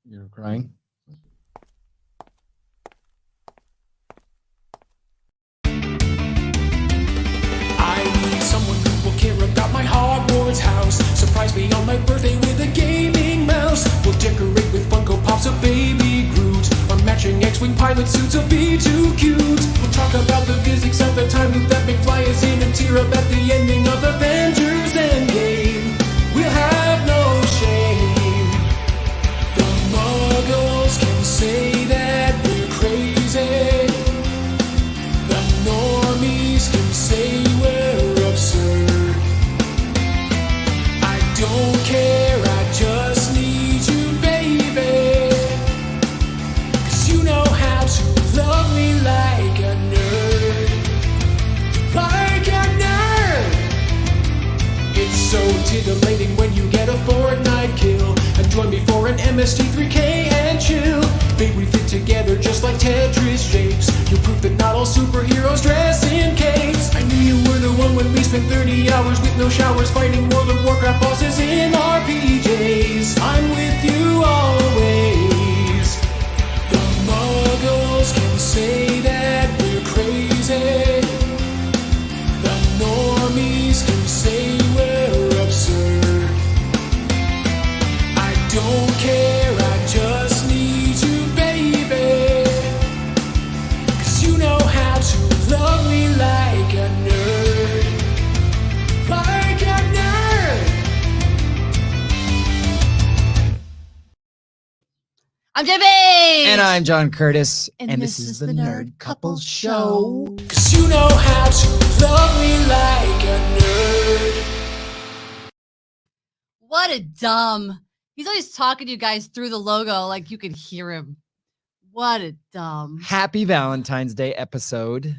You're crying? I need someone who will care about my Hogwarts house. Surprise me on my birthday with a gaming mouse. We'll decorate with Funko Pops of Baby Groot. Our matching X-Wing pilot suits will be too cute. We'll talk about the physics of the time loop that McFly is in and tear up at the ending of Avengers Endgame. We'll have no shame. The Muggles can say that we're crazy. The normies can say we're absurd. I don't care, I just need you, baby. 'Cause you know how to love me like a nerd. Like a nerd! It's so titillating when you get a Fortnite kill. And join me for an MST3K and chill. Babe, we fit together just like Tetris shapes. You're proof that not all superheroes dress in capes. I knew you were the one when we spent 30 hours with no showers fighting World of Warcraft bosses in our PJs. I'm with you always. The Muggles can say that we're crazy. The normies can say we're absurd. I don't care, I just need you, baby. 'Cause you know how to love me like a nerd. Like a nerd. I'm Jimmy! And I'm John Curtis. And this is the Nerd Couple Show. 'Cause you know how to love me like a nerd. What a dumb. He's always talking to you guys through the logo like you could hear him. What a dumb. Happy Valentine's Day episode.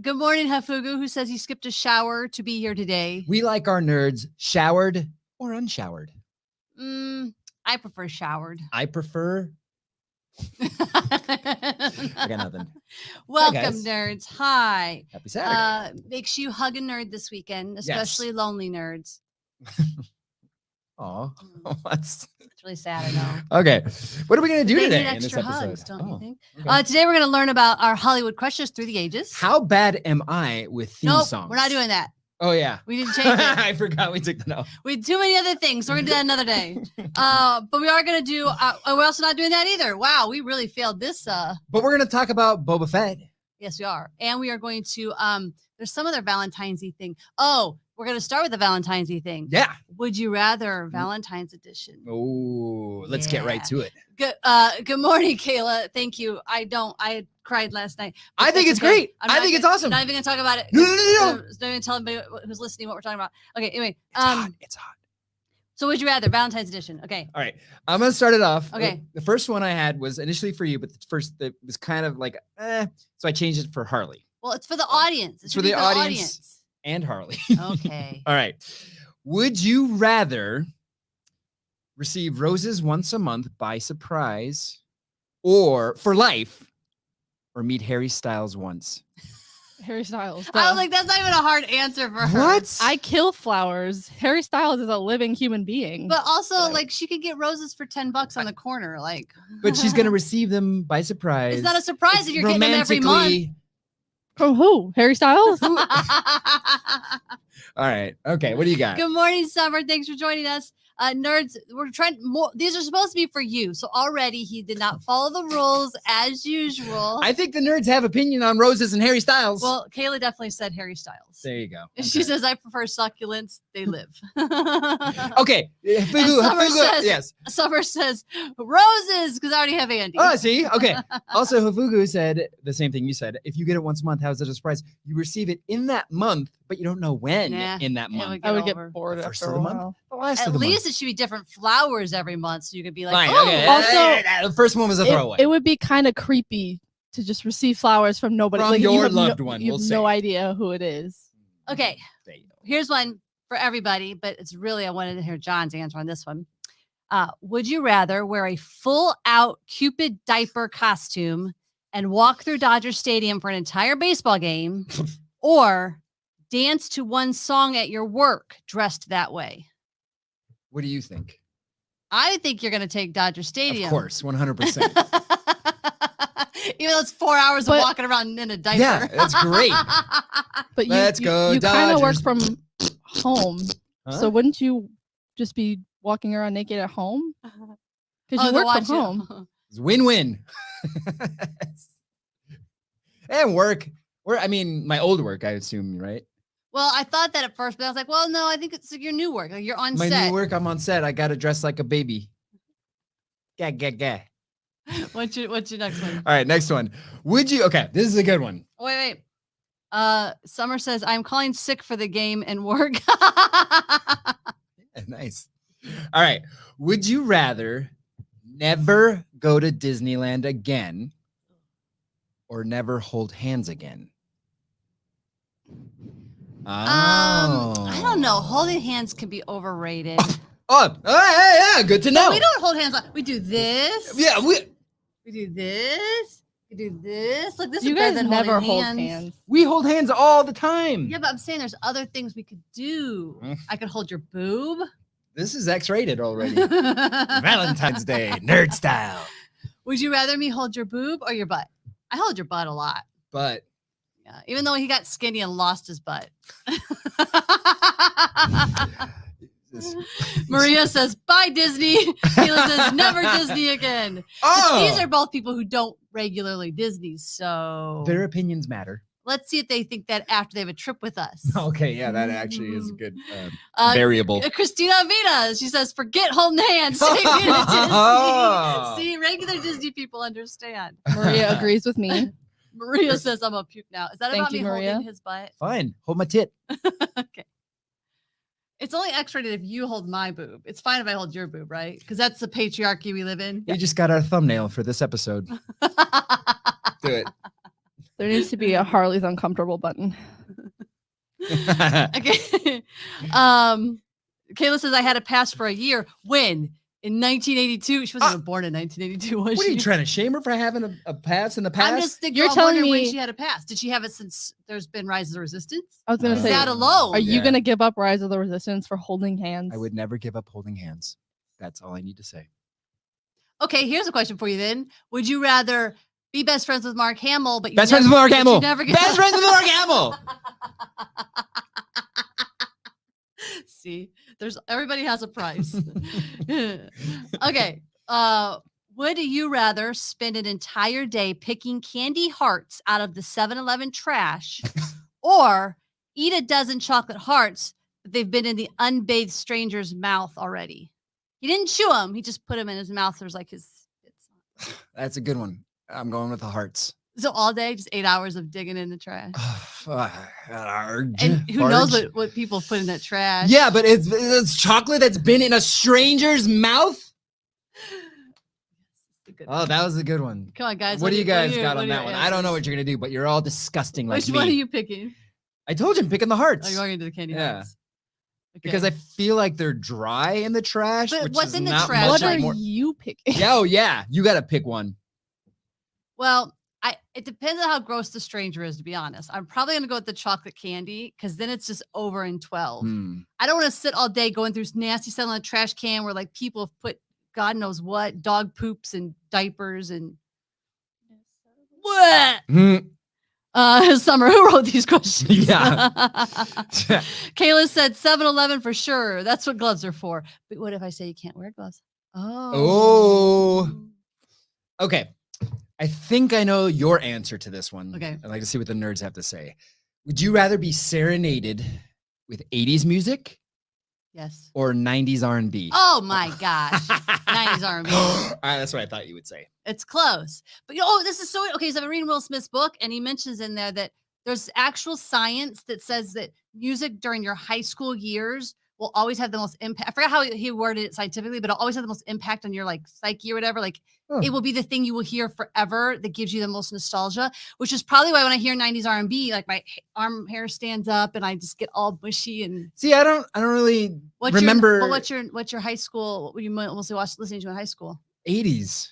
Good morning, Hafugu, who says he skipped a shower to be here today. We like our nerds showered or unshowered. I prefer showered. I prefer. I got nothing. Welcome, guys. nerds. Hi. Happy Saturday. Make sure you hug a nerd this weekend, especially lonely nerds. Oh, what's It's really sad, I know. okay? What are we gonna do They today need in this extra episode? hugs, don't you think? okay. Today we're going to learn about our Hollywood crushes through the ages. How bad am I with theme Nope, songs? we're not doing that. Oh yeah, We didn't change it. I forgot we took that out. We had too many other things, so we're gonna do that another day. But we are gonna do. We're also not doing that either. Wow, we really failed this. But we're gonna talk about Boba Fett. Yes, we are, and we are going to. There's some other Valentine's-y thing. Oh, we're gonna start with the Valentine's-y thing. Yeah. Would you rather Valentine's edition? Oh, let's get right to it. Good. Good morning, Kayla. Thank you. I cried last night. but I think that's it's great. I'm I not think it's gonna- awesome. Not even gonna talk about it. No. Don't even tell anybody who's listening what we're talking about. Okay. Anyway. It's hot. It's hot. So would you rather Valentine's edition? Okay. All right, I'm gonna start it off. Okay. The first one I had was initially for you, but the first it was kind of like, so I changed it for Harley Well, it's for the audience. It's for the audience. and Harley. Okay. All right. Would you rather receive roses once a month by surprise, or for life, or meet Harry Styles once? Harry Styles. I duh. was like, that's not even a hard answer for her. What? I kill flowers. Harry Styles is a living human being. But also, Right. like, she could get roses for $10 on the corner. Like, But she's gonna receive them by surprise. it's not a surprise It's if you're getting them every month. romantically- From who? Harry Styles? All right. Okay. What do you got? Good morning, Summer. Thanks for joining us. Nerds, we're trying more. These are supposed to be for you. So already he did not follow the rules as usual. I think the nerds have opinion on roses and Harry Styles. Well, Kayla definitely said Harry Styles. there you go. She says, I prefer succulents. They live. Okay. Fugu, Summer Fugu, says- yes. Summer says, roses, because I already have Andy. Oh, see? Okay. Also, Hafugu said the same thing you said. If you get it once a month, how's it a surprise? You receive it in that month, but you don't know when Nah, in that it month. would I would over. get bored The first after of a the month? while. The last At of the least it should be different flowers every month. So you could be like, month. oh, Fine. Okay. Also, the first one was a throwaway. It would be kind of creepy to just receive flowers from nobody. From like, you your have loved one, You we'll have say. no idea who it is. Okay. There you go. Here's one for everybody, but it's really, I wanted to hear John's answer on this one. Would you rather wear a full out Cupid diaper costume and walk through Dodger Stadium for an entire baseball game, or dance to one song at your work dressed that way? What do you think? I think you're going to take Dodger Stadium. Of course, 100%. Even though it's 4 hours of But- walking around in a diaper. Yeah, that's great. But Let's go, you kind of work Dodgers. from home. Huh? So wouldn't you just be walking around naked at home? Because you they'll work from watch home. It's win-win. And work. I mean, my old work, I assume, right? Well, I thought that at first, but I was like, well, no, I think it's your new work. Like, you're on My set. new work, I'm on set. I got to dress like a baby. Gah. What's your next one? All right, next one. Okay, this is a good one. Oh, wait. Summer says, I'm calling sick for the game and work. Yeah, nice. All right. Would you rather never go to Disneyland again or never hold hands again? I don't know. Holding hands can be overrated. Yeah, good to know. No, we don't hold hands. We do this. Yeah, We do this. We do this. Like this You is better guys than never holding hold hands. hands. we hold hands all the time. Yeah, but I'm saying there's other things we could do. I could hold your boob. This is X-rated already. Valentine's Day, nerd style. Would you rather me hold your boob or your butt? I hold your butt a lot. But Yeah, even though he got skinny and lost his butt. Maria says, bye, Disney. Keila says, never Disney again. But these are both people who don't regularly Disney. So their opinions matter. let's see if they think that after they have a trip with us. Okay, yeah, that actually is a good Uh, variable. Christina Avita, she says, forget holding hands. Take me to Disney. See, regular Disney people understand. Maria agrees with me. Maria says, I'm a puke now. Is that Thank about you, me Maria. holding his butt? Fine, hold my tit. Okay. It's only X-rated if you hold my boob. It's fine if I hold your boob, right? Because that's the patriarchy we live in. We just got our thumbnail for this episode. Do it. There needs to be a Harley's uncomfortable button. Okay. Kayla says I had a pass for a year. When? In 1982. She wasn't even born in 1982, was What she? are you trying to shame her for having a pass in the past? I'm just thinking. You're I'm telling wondering when me- she had a pass. Did she have it since there's been Rise of the Resistance? I was gonna Uh, say, That alone. are you Yeah. gonna give up Rise of the Resistance for holding hands? I would never give up holding hands. That's all I need to say. Okay, here's a question for you then. Would you rather be best friends with Mark Hamill, but you Best never, friends with Mark but you Hamill. never get Best friends with Mark Hamill. See, everybody has a price. Okay. Would you rather spend an entire day picking candy hearts out of the 7-Eleven trash or eat a dozen chocolate hearts that they've been in the unbathed stranger's mouth already? He didn't chew them. He just put them in his mouth. There's like his. That's a good one. I'm going with the hearts. So all day, just 8 hours of digging in the trash. Arg. And who knows Arg. what people put in that trash? Yeah, but it's chocolate that's been in a stranger's mouth. Oh, that was a good one. Come on, guys. What do you guys got what on are that your one? I don't know answers? what you're gonna do, but you're all disgusting like Which me. one are you picking? I told you I'm picking the Oh, hearts you're going into the candy Yeah. hearts. Okay. because I feel like they're dry in the trash. But which what's is in the not trash? much What are anymore. you picking? Yeah, oh yeah, you got to pick one. Well, it depends on how gross the stranger is, to be honest. I'm probably gonna go with the chocolate candy because then it's just over in 12. Hmm. I don't want to sit all day going through nasty stuff on a trash can where like people have put God knows what, dog poops and diapers and what? Hmm. Summer, who wrote these questions? Yeah. Kayla said 7-Eleven for sure. That's what gloves are for. But what if I say you can't wear gloves? Oh. Okay. I think I know your answer to this one. Okay. I'd like to see what the nerds have to say. Would you rather be serenaded with 80s music Yes. or 90s R&B? Oh my gosh. 90s R&B. All right, that's what I thought you would say. It's close. But this is so okay. So I've been reading Will Smith's book, and he mentions in there that there's actual science that says that music during your high school years will always have the most impact. I forgot how he worded it scientifically, but it'll always have the most impact on your like psyche or whatever. Like Oh. it will be the thing you will hear forever that gives you the most nostalgia, which is probably why when I hear 90s R&B, like my arm hair stands up and I just get all bushy and See, I don't really what's remember Your, what's your high school? What were you mostly listening to in high school? 80s.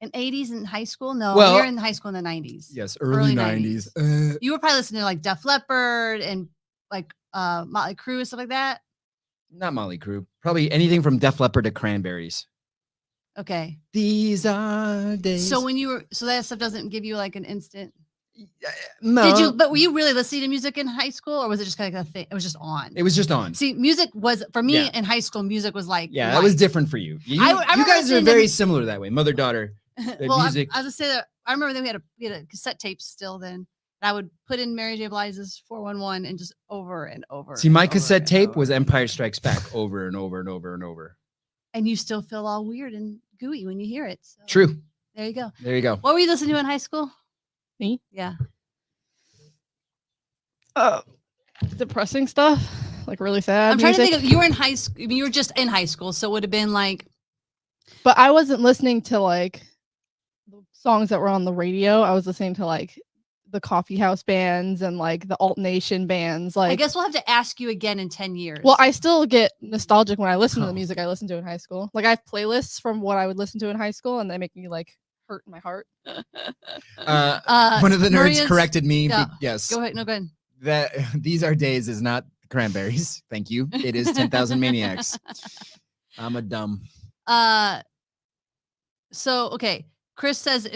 In 80s in high school? No, Well- we were in high school in the 90s. Yes, early Early 90s. You were probably listening to like Def Leppard and like Motley Crue and stuff like that. Not Molly Crew. Probably anything from Def Leppard to Cranberries. Okay. These are days. So so that stuff doesn't give you like an instant. No. But were you really listening to music in high school, or was it just kind of a thing? It was just on. It was just on. See, music was for me Yeah. in high school. Music was like That was different for you. You, I you remember guys are listening to very similar that way, mother daughter. well, music. I was just say that I remember that we had a cassette tape still then. And I would put in Mary J. Blige's 411 and just over and over. See, my cassette tape was Empire Strikes Back over and over and over and over. And you still feel all weird and gooey when you hear it. So True. there you go. There you go. What were you listening to in high school? Me? Yeah. Depressing stuff, like really sad. I'm trying music. to think of you were in high school. You were just in high school, so it would have been like. But I wasn't listening to like the songs that were on the radio. I was listening to like the coffee house bands and like the alt nation bands. Like I guess we'll have to ask you again in 10 years. well, I still get nostalgic when I listen to the music I listened to in high school. Like I have playlists from what I would listen to in high school, and they make me like hurt in my heart. One of the nerds Maria's- corrected me. yeah. Yes. Go ahead. No, go ahead. That These Are Days is not Cranberries. Thank you. It is 10,000 Maniacs. I'm a dumb. So okay. Chris says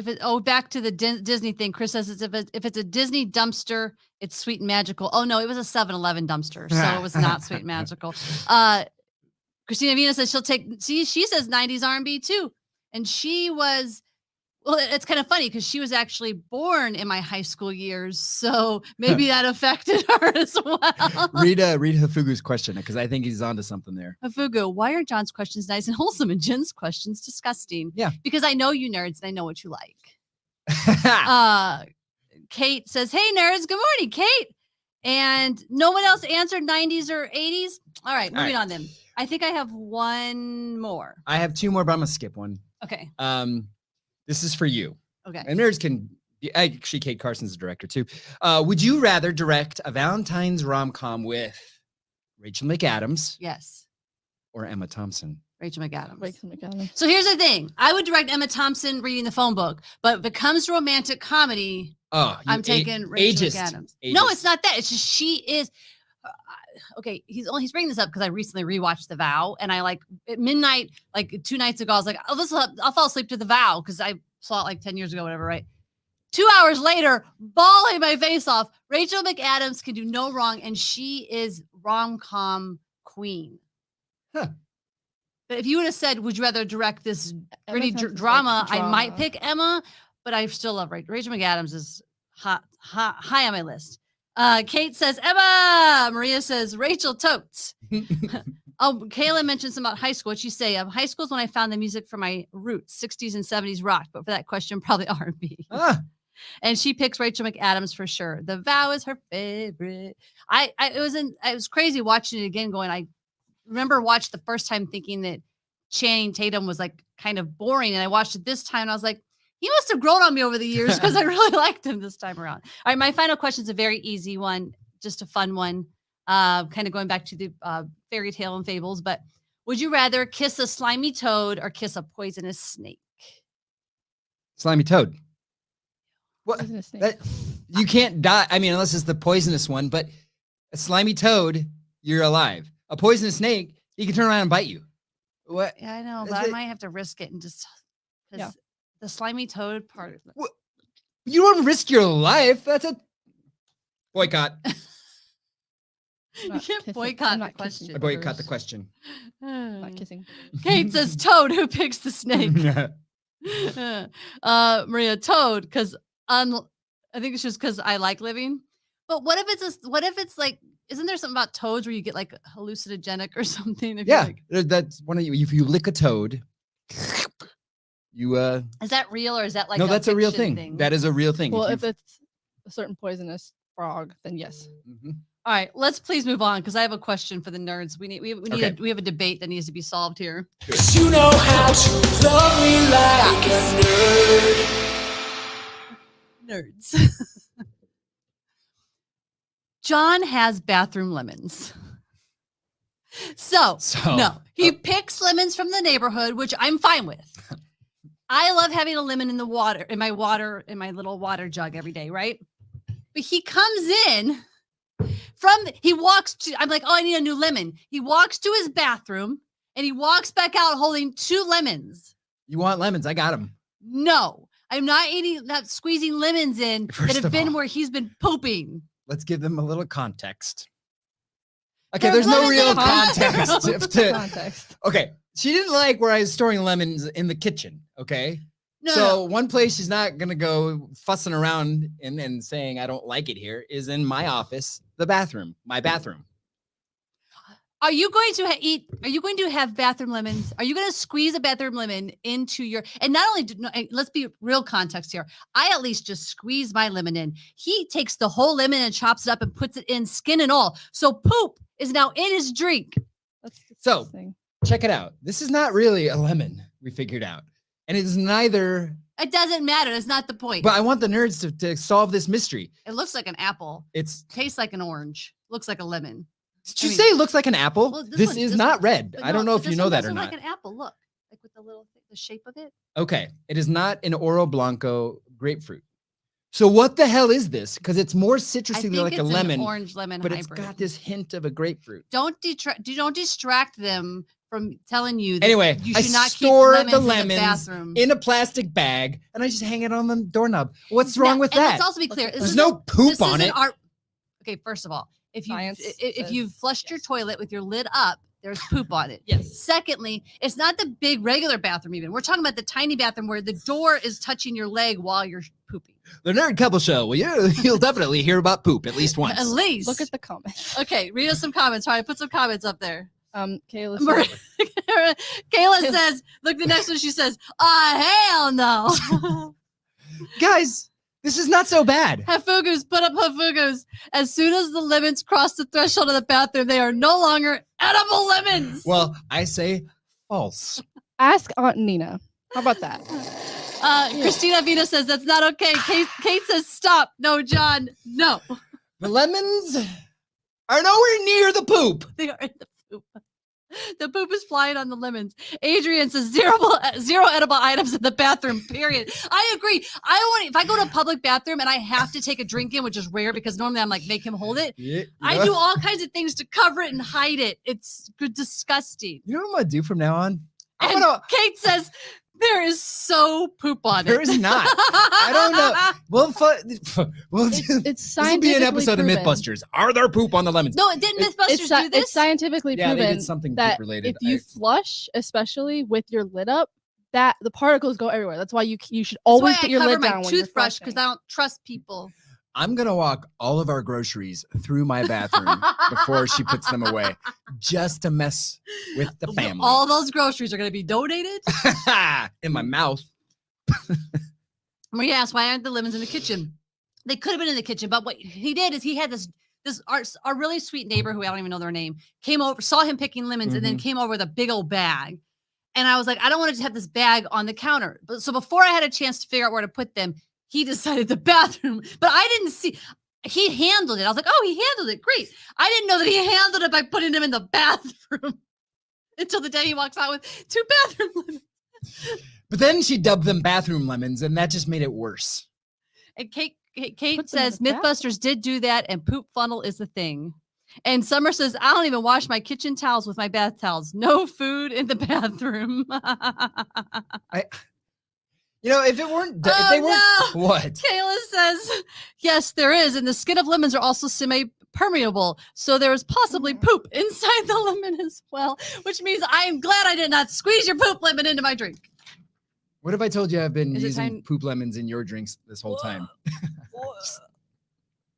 back to the Disney thing. Chris says if it's a Disney dumpster, it's sweet and magical. Oh no, it was a 7-Eleven dumpster, so it was not sweet and magical. Christina Vina says she says 90s R&B too, and she was. Well, it's kind of funny because she was actually born in my high school years, so maybe that affected her as well. Read Hafugu's question because I think he's onto something there. Hafugu, why are John's questions nice and wholesome and Jen's questions disgusting? Yeah. Because I know you nerds and I know what you like. Kate says, hey, nerds. Good morning, Kate. And no one else answered 90s or 80s. All right, moving on then. I think I have one more. I have two more, but I'm going to skip one. Okay. This is for you. Okay. And nerds can actually, Kate Carson's the director too. Would you rather direct a Valentine's rom-com with Rachel McAdams Yes. or Emma Thompson? Rachel McAdams. Rachel McAdams. So here's the thing. I would direct Emma Thompson reading the phone book, but if it comes to romantic comedy, I'm taking Rachel McAdams. No, it's not that. It's just she is. Okay, he's bringing this up because I recently rewatched The Vow, and I like at midnight, like 2 nights ago, I was like, oh, I'll fall asleep to The Vow because I saw it like 10 years ago, whatever, right? 2 hours later, bawling my face off. Rachel McAdams can do no wrong, and she is rom-com queen. Huh. But if you would have said, would you rather direct this Emma gritty Thompson's drama, like I might drama. pick Emma, but I still love Rachel McAdams is high on my list. Kate says Emma. Maria says Rachel totes. Oh, Kayla mentioned something about high school. What'd she say? High school is when I found the music for my roots. 60s and 70s rock, but for that question, probably R&B. And she picks Rachel McAdams for sure. The Vow is her favorite. It was crazy watching it again. I remember watching the first time thinking that Channing Tatum was like kind of boring, and I watched it this time and I was like, he must have grown on me over the years because I really liked him this time around. All right, my final question is a very easy one, just a fun one, kind of going back to the fairy tale and fables. But would you rather kiss a slimy toad or kiss a poisonous snake? Slimy toad. What? Poisonous snake. That, you can't die. I mean, unless it's the poisonous one, but a slimy toad, you're alive. A poisonous snake, he can turn around and bite you. What? Yeah, I know, Is but I it- might have to risk it and just because Yeah. the slimy toad part. You don't risk your life. That's a boycott. I'm You not can't kissing- boycott I'm the not question. kissing I boycott the birds. question. I'm not kissing. Kate says toad. Who picks the snake? Maria, toad, because I think it's just because I like living. But what if it's like, isn't there something about toads where you get like hallucinogenic or something? If Yeah, you're that's one of you. If you lick a toad, you is that real or is that like no, that's a real fiction thing. That is a real thing. Well, you- if it's a certain poisonous frog, then yes. Mhm. All right, let's please move on because I have a question for the nerds. We Okay. we have a debate that needs to be solved here. 'Cause you know how to love me like a nerd. Nerds. John has bathroom lemons. So no, he picks lemons from the neighborhood, which I'm fine with. I love having a lemon in the water, in my little water jug every day, right? But he comes in he walks to, I'm like, oh, I need a new lemon. He walks to his bathroom and he walks back out holding 2 lemons. You want lemons? I got them. No, I'm not squeezing lemons in First that have of been all, where he's been pooping. let's give them a little context. Okay, There's there's no lemons in real the bathroom. context. Context. Okay, she didn't like where I was storing lemons in the kitchen. Okay. No, So one place she's not gonna go fussing around and saying I don't like it here is in my office, the bathroom, my bathroom. Are you going to Are you going to have bathroom lemons? Are you going to squeeze a bathroom lemon into your? And not only, let's be real context here. I at least just squeeze my lemon in. He takes the whole lemon and chops it up and puts it in, skin and all. So poop is now in his drink. That's So disgusting. check it out. This is not really a lemon. We figured out, and it is neither. It doesn't matter. That's not the point. But I want the nerds to solve this mystery. It looks like an apple. It's. Tastes like an orange. Looks like a lemon. Did you mean- say it looks like an apple? Well, this is not red. But I don't no, know but if you this know one that or doesn't not. Like an apple. Look, like with the shape of it. Okay, it is not an Oro Blanco grapefruit. So what the hell is this? Because it's more I citrusy think like it's a lemon, an orange lemon but hybrid. it's got this hint of a grapefruit. Don't distract them from telling you that Anyway, you I should not store keep the lemons in the lemons bathroom. in a plastic bag and I just hang it on the doorknob. What's wrong with and that? Let's also be clear. There's no poop on it. Okay, first of all, if you Science if says you've flushed your yes. toilet with your lid up, there's poop on it. Yes. Secondly, it's not the big regular bathroom even. We're talking about the tiny bathroom where the door is touching your leg while you're pooping. The Nerd Couple Show. Well, you'll definitely hear about poop at least once. At least. Look at the comments. Okay, read us some comments. All right, put some comments up there. Kayla Maria- said, Kayla says, look, the next one she says, hell no. Guys, this is not so bad. Hafugus, put up Hafugus. As soon as the lemons cross the threshold of the bathroom, they are no longer edible lemons. Well, I say false. ask Aunt Nina. How about that? Christina Vina says, that's not okay. Kate says, stop. No, John, no. The lemons are nowhere near the poop. They are in the poop. The poop is flying on the lemons. Adrian says zero edible items in the bathroom, period. I agree. I want if I go to a public bathroom and I have to take a drink in, which is rare because normally I'm like, make him hold it. Yeah, I do all kinds of things to cover it and hide it. It's disgusting. You know what I'm gonna do from now on? I'm And gonna. Kate says there is so poop on There it. is not. I don't know. We'll It's this will be scientifically an episode proven. of MythBusters. Are there poop on the lemons? No, didn't Mythbusters It's, do this? it's scientifically Yeah, they proven did something that poop related. if you flush, especially with your lid up, that the particles go everywhere. That's why you should That's why always I put your cover lid my down when you're toothbrush because flushing. I don't trust people. I'm gonna walk all of our groceries through my bathroom before she puts them away, just to mess with the family. All those groceries are going to be donated. In my mouth. Maria asked, why aren't the lemons in the kitchen? They could have been in the kitchen, but what he did is he had this our really sweet neighbor who I don't even know their name came over, saw him picking lemons, and then came over with a big old bag. And I was like, I don't want to just have this bag on the counter. But so before I had a chance to figure out where to put them, he decided the bathroom. But I didn't see. He handled it. I was like, oh, he handled it. Great. I didn't know that he handled it by putting them in the bathroom until the day he walks out with 2 bathroom lemons. But then she dubbed them bathroom lemons, and that just made it worse. And Kate Put them in says the bathroom. Mythbusters did do that, and poop funnel is the thing. And Summer says, I don't even wash my kitchen towels with my bath towels. No food in the bathroom. You know, if it weren't, if Oh, they weren't, no. what? Kayla says, yes, there is. And the skin of lemons are also semi-permeable. So there is possibly poop inside the lemon as well, which means I am glad I did not squeeze your poop lemon into my drink. What if I told you I've been Is it using time- poop lemons in your drinks this whole time?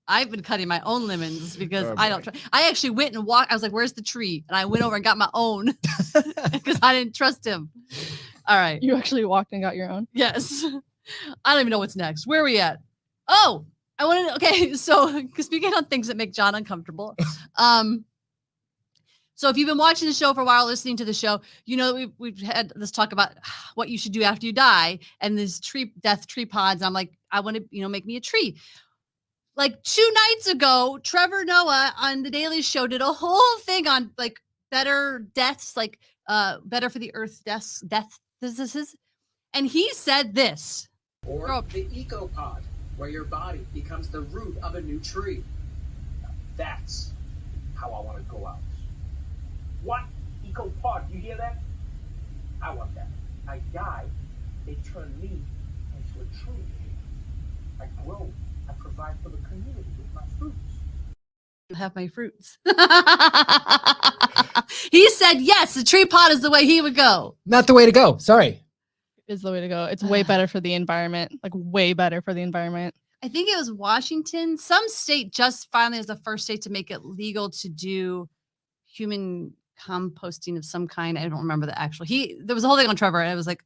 I've been cutting my own lemons because Oh, I don't boy. I actually went and walked. I was like, where's the tree? And I went over and got my own because I didn't trust him. All right. You actually walked and got your own. Yes. I don't even know what's next. Where are we at? Oh, I wanted to, okay. So speaking on things that make John uncomfortable. So if you've been watching the show for a while, listening to the show, you know that we've had this talk about what you should do after you die and these death tree pods. I'm like, I want to, make me a tree. Like 2 nights ago, Trevor Noah on the Daily Show did a whole thing on like better deaths, like better for the earth deaths. And he said this. Or Oh. the ecopod, where your body becomes the root of a new tree. That's how I want to go out. What? Eco Pod, you hear that? I want that. I die, they turn me into a tree. I grow, I provide for the community with my fruits. Have my fruits. He said yes, the tree pot is the way he would go. Not the way to go. Sorry. Is the way to go. It's way better for the environment. Like way better for the environment. I think it was Washington. Some state just finally is the first state to make it legal to do human composting of some kind. I don't remember the actual. There was a whole thing on Trevor, and I was like,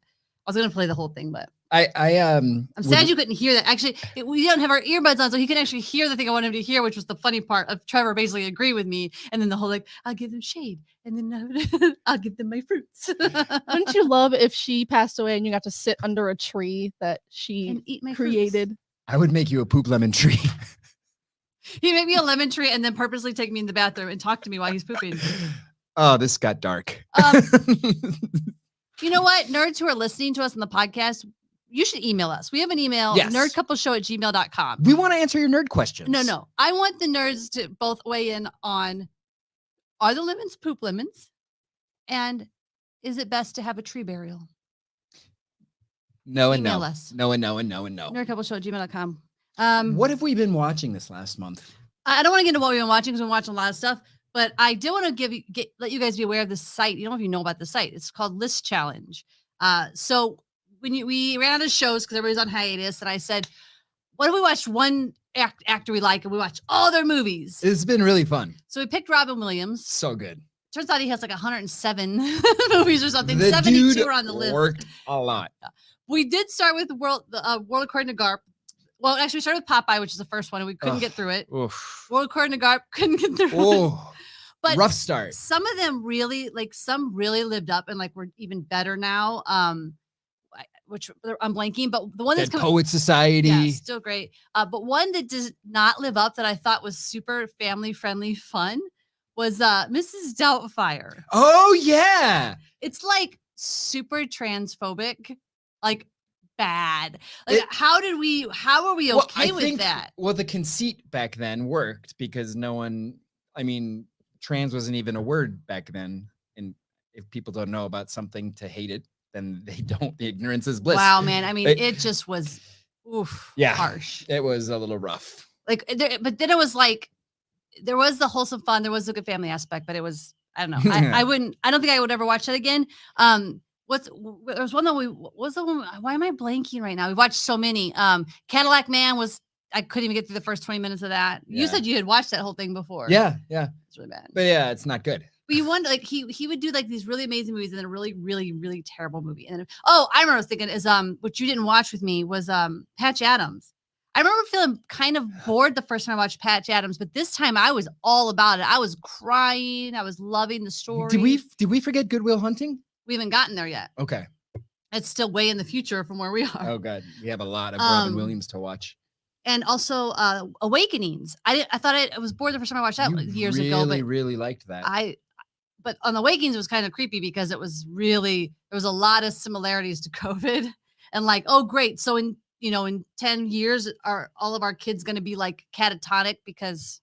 I was going to play the whole thing, but I'm sad you couldn't hear that. Actually, we don't have our earbuds on, so he could actually hear the thing I wanted him to hear, which was the funny part of Trevor basically agree with me, and then the whole like, I'll give them shade, and then I'll give them my fruits. Wouldn't you love if she passed away and you got to sit under a tree that she and eat my created? fruits. I would make you a poop lemon tree. He'd make me a lemon tree and then purposely take me in the bathroom and talk to me while he's pooping. Oh, this got dark. You know what? Nerds who are listening to us on the podcast, you should email us. We have an email, Yes. nerdcoupleshow@gmail.com. We want to answer your nerd questions. No. I want the nerds to both weigh in on, are the lemons poop lemons? And is it best to have a tree burial? No and Email no. us. No and no and no and no. Nerdcoupleshow@gmail.com. What have we been watching this last month? I don't want to get into what we've been watching because we're watching a lot of stuff, but I do want to let you guys be aware of this site. You don't know if you know about the site. It's called List Challenge. So when we ran out of shows because everybody's on hiatus, and I said, what if we watched one actor we like and we watch all their movies? It's been really fun. So we picked Robin Williams. So good. Turns out he has like 107 movies or something. The 72 dude are on the list. worked a lot. We did start with World According to Garp. Well, actually, we started with Popeye, which is the first one, and we couldn't get through it. Oof. World According to Garp, couldn't get through it. Oh, But rough start. some of them really, some really lived up and like were even better now. Which I'm blanking, but the one that's Dead coming, Poet Society. yeah, still great. But one that does not live up that I thought was super family friendly fun was Mrs. Doubtfire. Oh yeah. It's like super transphobic, like bad. Like how are we okay with that? Well, the conceit back then worked because trans wasn't even a word back then. And if people don't know about something to hate it, then they don't. The ignorance is bliss. Wow, man. I mean, it just was harsh. It was a little rough. But then it was like, there was the wholesome fun. There was the good family aspect, but it was, I don't know. I don't think I would ever watch that again. There was one that why am I blanking right now? We watched so many. Cadillac Man I couldn't even get through the first 20 minutes of that. Yeah. You said you had watched that whole thing before. Yeah. It's really bad. But yeah, it's not good. But you wonder, like he would do like these really amazing movies and then a really, really, really terrible movie. And then, I remember I was thinking is what you didn't watch with me was Patch Adams. I remember feeling kind of bored the first time I watched Patch Adams, but this time I was all about it. I was crying. I was loving the story. Did we forget Good Will Hunting? We haven't gotten there yet. Okay. It's still way in the future from where we are. Oh God, we have a lot of Robin Williams to watch. And also Awakenings. I was bored the first time I watched that years ago. But really liked that. But on Awakenings it was kind of creepy because it was really, there was a lot of similarities to COVID and like, oh great. So in 10 years are all of our kids going to be like catatonic because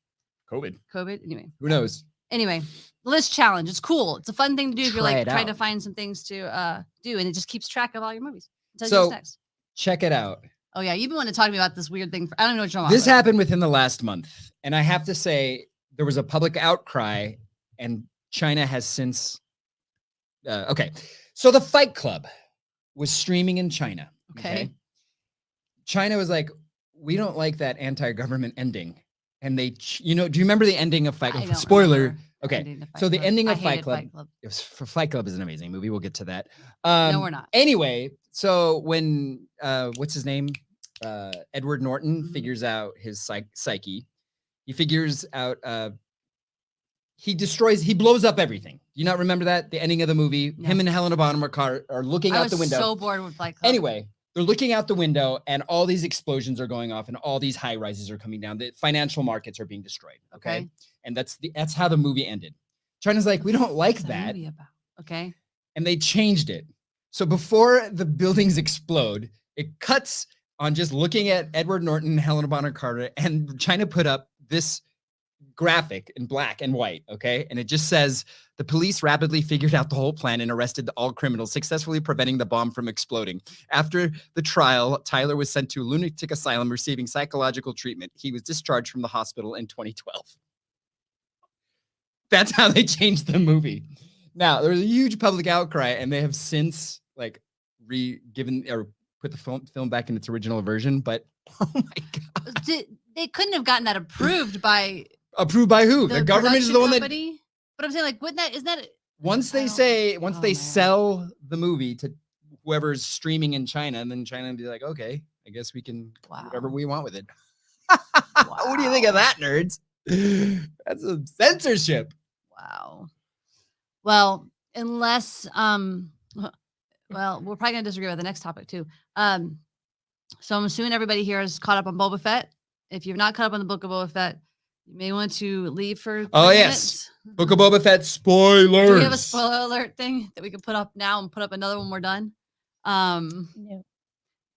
COVID. Anyway, Who knows? Anyway, List Challenge. It's cool. It's a fun thing to do if you're like trying out. to find some things to do, and it just keeps track of all your movies. Tells So you what's next. check it out. Oh yeah, you've been wanting to talk to me about this weird thing. I don't know what you're talking about. This happened within the last month, and I have to say there was a public outcry, and China has since. Okay, so the Fight Club was streaming in China. Okay. China was like, we don't like that anti-government ending, and they, do you remember the ending of Fight Club? Spoiler. Okay, so the ending of Fight Club. It was for Fight Club is an amazing movie. We'll get to that. No, we're not. Anyway, so when what's his name? Edward Norton figures out his psyche. He figures out he blows up everything. You not remember that? The ending of the movie, him and Helena Bonham Carter are looking out the window. I was so bored with Fight Club. Anyway, they're looking out the window and all these explosions are going off and all these high rises are coming down. The financial markets are being destroyed. Okay. And that's how the movie ended. China's like, we don't like that. Okay. And they changed it. So before the buildings explode, it cuts on just looking at Edward Norton, Helena Bonham Carter, and China put up this graphic in black and white, okay? And it just says, the police rapidly figured out the whole plan and arrested all criminals, successfully preventing the bomb from exploding. After the trial, Tyler was sent to a lunatic asylum receiving psychological treatment. He was discharged from the hospital in 2012. That's how they changed the movie. Now, there was a huge public outcry, and they have since like given or put the film back in its original version. But oh my god, they couldn't have gotten that approved by who? The government is the one company? That. But I'm saying, like, wouldn't that isn't that once they sell the movie to whoever's streaming in China, and then China would be like, okay, I guess we can do whatever we want with it. What do you think of that, nerds? That's a censorship. Wow. Well, unless we're probably gonna disagree with the next topic too. So I'm assuming everybody here is caught up on Boba Fett. If you've not caught up on the book of Boba Fett, you may want to leave for 3 minutes. Book of Boba Fett spoilers. Do we have a spoiler alert thing that we can put up now and put up another when we're done? No.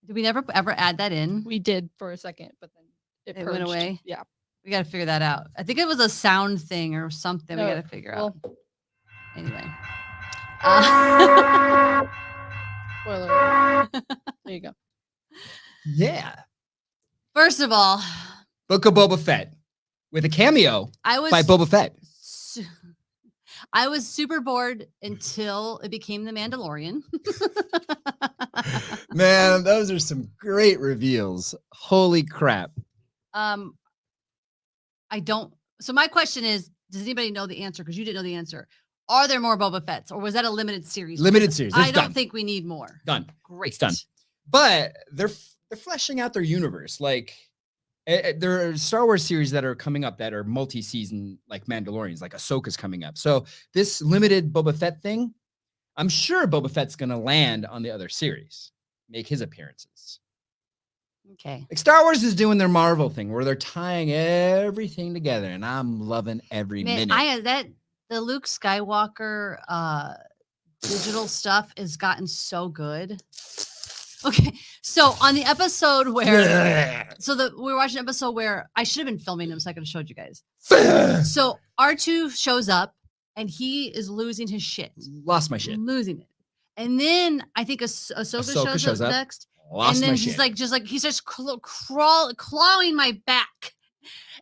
Did we never ever add that in? We did for a second, but then it went away. Yeah. We got to figure that out. I think it was a sound thing or something. We got to figure out. Anyway. Spoiler. There you go. Yeah. First of all, Book of Boba Fett with a cameo by Boba Fett. I was super bored until it became The Mandalorian. Man, those are some great reveals. Holy crap. I don't. So my question is, does anybody know the answer? Because you didn't know the answer. Are there more Boba Fetts, or was that a limited series? Limited series. I don't think we need more. Done. Great. It's done. But they're fleshing out their universe. Like there are Star Wars series that are coming up that are multi-season, like Mandalorians, like Ahsoka's coming up. So this limited Boba Fett thing, I'm sure Boba Fett's going to land on the other series, make his appearances. Okay. Like Star Wars is doing their Marvel thing where they're tying everything together, and I'm loving every minute. The Luke Skywalker digital stuff has gotten so good. Okay, so on the episode where, we were watching an episode where I should have been filming them so I could have showed you guys. So R2 shows up and he is losing his shit. Lost my shit. Losing it. And then I think Ahsoka shows up next. Lost and then my he's shit. he starts clawing my back.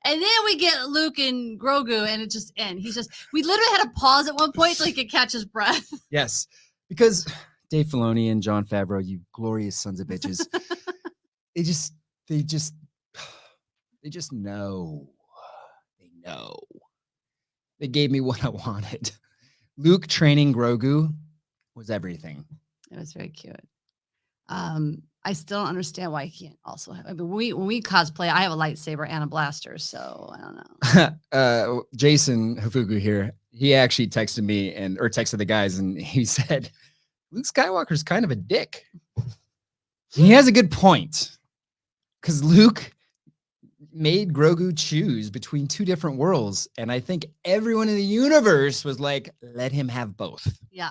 And then we get Luke and Grogu, and it just ends. We literally had to pause at one point so he could catch his breath. Yes, because Dave Filoni and Jon Favreau, you glorious sons of bitches, they just know. They know. They gave me what I wanted. Luke training Grogu was everything. It was very cute. I still don't understand why he can't also have. I mean, when we cosplay, I have a lightsaber and a blaster, so I don't know. Jason Hafugu here, he actually texted me or texted the guys, and he said, Luke Skywalker's kind of a dick. He has a good point, because Luke made Grogu choose between two different worlds, and I think everyone in the universe was like, let him have both. Yeah.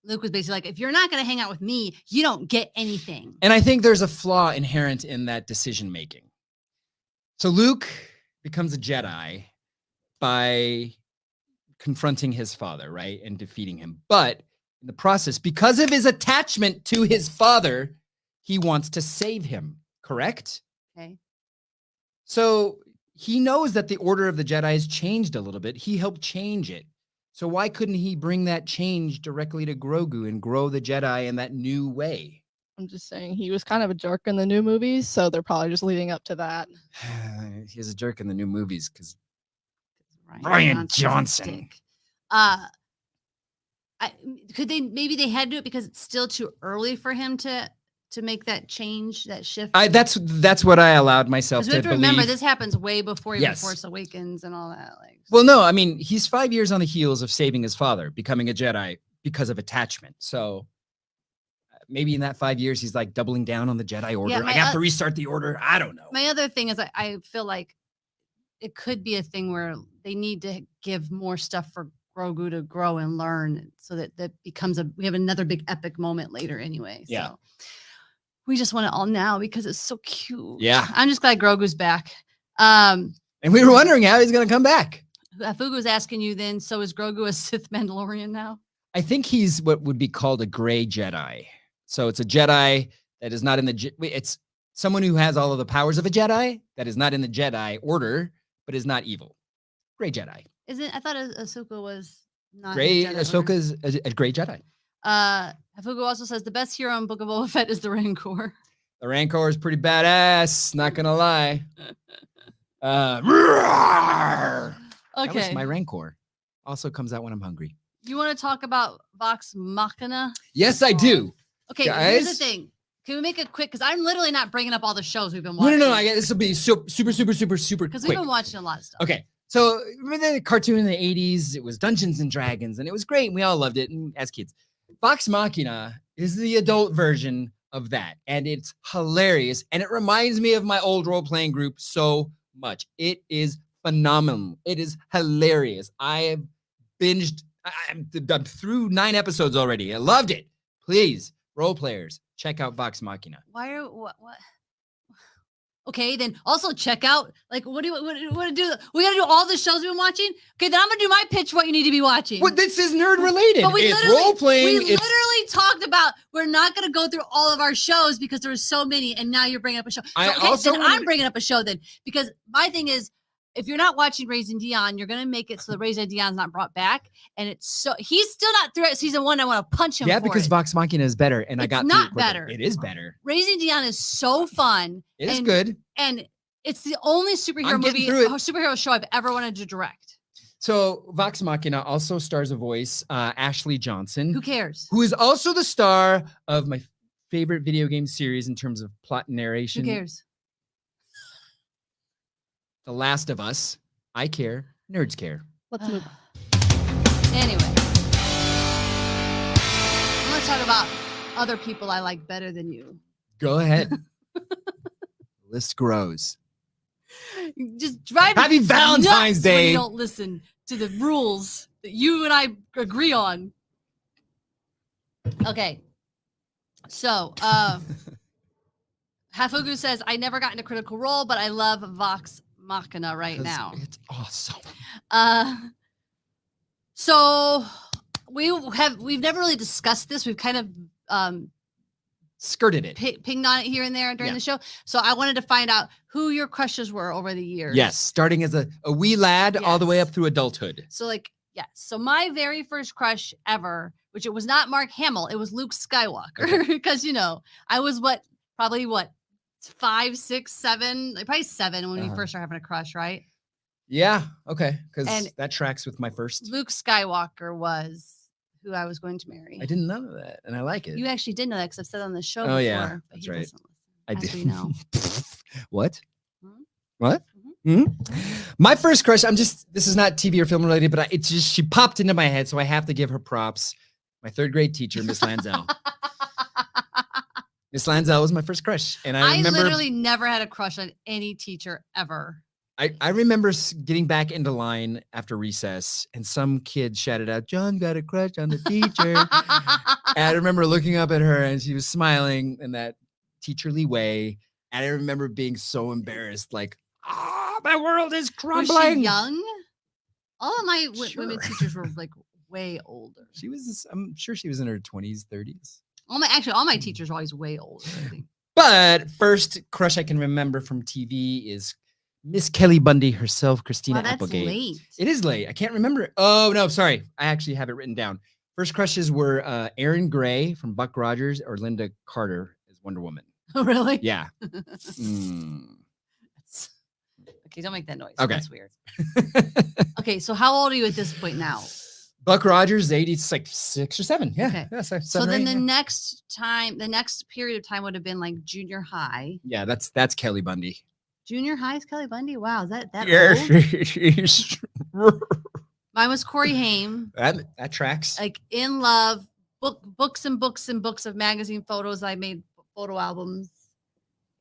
Luke was basically like, if you're not going to hang out with me, you don't get anything. And I think there's a flaw inherent in that decision making. So Luke becomes a Jedi by confronting his father, right? And defeating him. But in the process, because of his attachment to his father, he wants to save him, correct? Okay. So he knows that the order of the Jedi has changed a little bit. He helped change it. So why couldn't he bring that change directly to Grogu and grow the Jedi in that new way? I'm just saying he was kind of a jerk in the new movies, so they're probably just leading up to that. He's a jerk in the new movies because Rian Johnson. Maybe they had to do it because it's still too early for him to make that change, that shift. That's what I allowed myself to believe. Remember, this happens way before even Force Awakens and all that. Well, no, I mean, he's 5 years on the heels of saving his father, becoming a Jedi because of attachment. So maybe in that 5 years, he's like doubling down on the Jedi Order. I have to restart the Order. I don't know. My other thing is I feel like it could be a thing where they need to give more stuff for Grogu to grow and learn so that becomes we have another big epic moment later anyway. Yeah. So we just want it all now because it's so cute. Yeah. I'm just glad Grogu's back. And we were wondering how he's going to come back. Fugu's asking you then, so is Grogu a Sith Mandalorian now? I think he's what would be called a gray Jedi. So it's a Jedi that is not in the... It's someone who has all of the powers of a Jedi that is not in the Jedi order, but is not evil. Gray Jedi. Isn't I thought Ahsoka was not gray? in the Jedi Ahsoka order. is a gray Jedi. Fugu also says the best hero in Book of Boba Fett is the Rancor. The Rancor is pretty badass. Not gonna lie. Okay. My Rancor also comes out when I'm hungry. You want to talk about Vox Machina? Yes, I do. Okay, guys. here's the thing. Can we make it quick? Because I'm literally not bringing up all the shows we've been watching. No. This will be super quick. Because we've been watching a lot of stuff. Okay. So remember the cartoon in the 80s? It was Dungeons and Dragons, and it was great. And we all loved it as kids. Vox Machina is the adult version of that. And it's hilarious. And it reminds me of my old role-playing group so much. It is phenomenal. It is hilarious. I have binged. I'm through 9 episodes already. I loved it. Please, role players, check out Vox Machina. What? Okay, then also check out, like, what do you want to do? We got to do all the shows we've been watching? Okay, then I'm going to do my pitch for what you need to be watching. Well, this is nerd related. But it's role playing. We literally talked about, we're not going to go through all of our shows because there were so many, and now you're bringing up a show. So, I'm bringing up a show then, because my thing is, if you're not watching Raising Dion, you're going to make it so the Raising Dion's not brought back. And he's still not through season 1. I want to punch him. Yeah, because Vox Machina is better. And it's not better. It is better. Raising Dion is so fun. It is good. And it's the only superhero show I've ever wanted to direct. So Vox Machina also stars a voice, Ashley Johnson. Who cares? Who is also the star of my favorite video game series in terms of plot and narration. Who cares? The Last of Us. I care. Nerds care. Let's move on. Anyway. I'm going to talk about other people I like better than you. Go ahead. List grows. Just drive Happy Valentine's Day. When you don't listen to the rules that you and I agree on. Okay. So, Hafugu says, I never got into Critical Role, but I love Vox Machina right now. It's awesome. So we've never really discussed this. We've kind of skirted it, pinged on it here and there during the show. So I wanted to find out who your crushes were over the years. Yes, starting as a wee lad all the way up through adulthood. So so my very first crush ever, which it was not Mark Hamill, it was Luke Skywalker, because I was probably 5, 6, 7, probably 7 when we first started having a crush, right? Yeah, okay, because that tracks with my first. Luke Skywalker was who I was going to marry. I didn't know that, and I like it. You actually did know that because I've said on the show before. Yeah, that's right. I did. We know. What? Mm-hmm. What? Mm-hmm. My first crush. This is not TV or film related, but she popped into my head, so I have to give her props. My 3rd grade teacher, Miss Lanzell. Miss Lanzell was my first crush, and I remember literally never had a crush on any teacher ever. I remember getting back into line after recess, and some kid shouted out, "John got a crush on the teacher." And I remember looking up at her, and she was smiling in that teacherly way. And I remember being so embarrassed, like, my world is crumbling. Was she young? All of my women teachers were way older. I'm sure she was in her 20s, 30s. All my teachers are always way older, I think. But first crush I can remember from TV is Miss Kelly Bundy herself, Christina Applegate. That's late. It is late. I can't remember. Oh, no, sorry. I actually have it written down. First crushes were Erin Gray from Buck Rogers or Linda Carter as Wonder Woman. Oh, really? Yeah. Okay, don't make that noise. Okay. That's weird. Okay, so how old are you at this point now? Buck Rogers, 6 or 7. Yeah. Okay. Yeah, so then the next period of time would have been like junior high. Yeah, that's Kelly Bundy. Junior high is Kelly Bundy? Wow, is that old? Mine was Corey Haim. That tracks. Like in love, books and books and books of magazine photos. I made photo albums.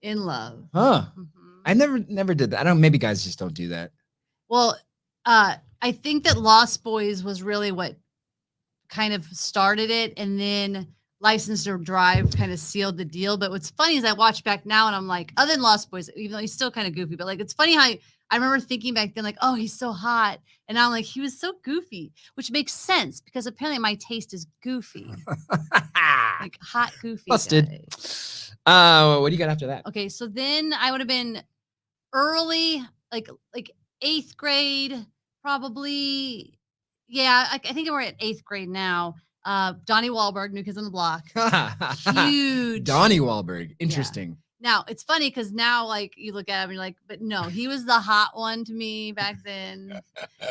In love. Huh. Mm-hmm. I never did that. Maybe guys just don't do that. Well, I think that Lost Boys was really what kind of started it, and then License to Drive kind of sealed the deal. But what's funny is I watch back now and I'm like, other than Lost Boys, even though he's still kind of goofy, but it's funny how I remember thinking back then, like, oh, he's so hot. And I'm like, he was so goofy, which makes sense because apparently my taste is goofy. Like hot, goofy. Busted. Guy. What do you got after that? Okay, so then I would have been early, like 8th grade, probably. Yeah, I think we're at 8th grade now. Donnie Wahlberg, New Kids on the Block. Huge. Donnie Wahlberg. Interesting. Yeah. Now it's funny because now, like, you look at him and you're like, but no, he was the hot one to me back then.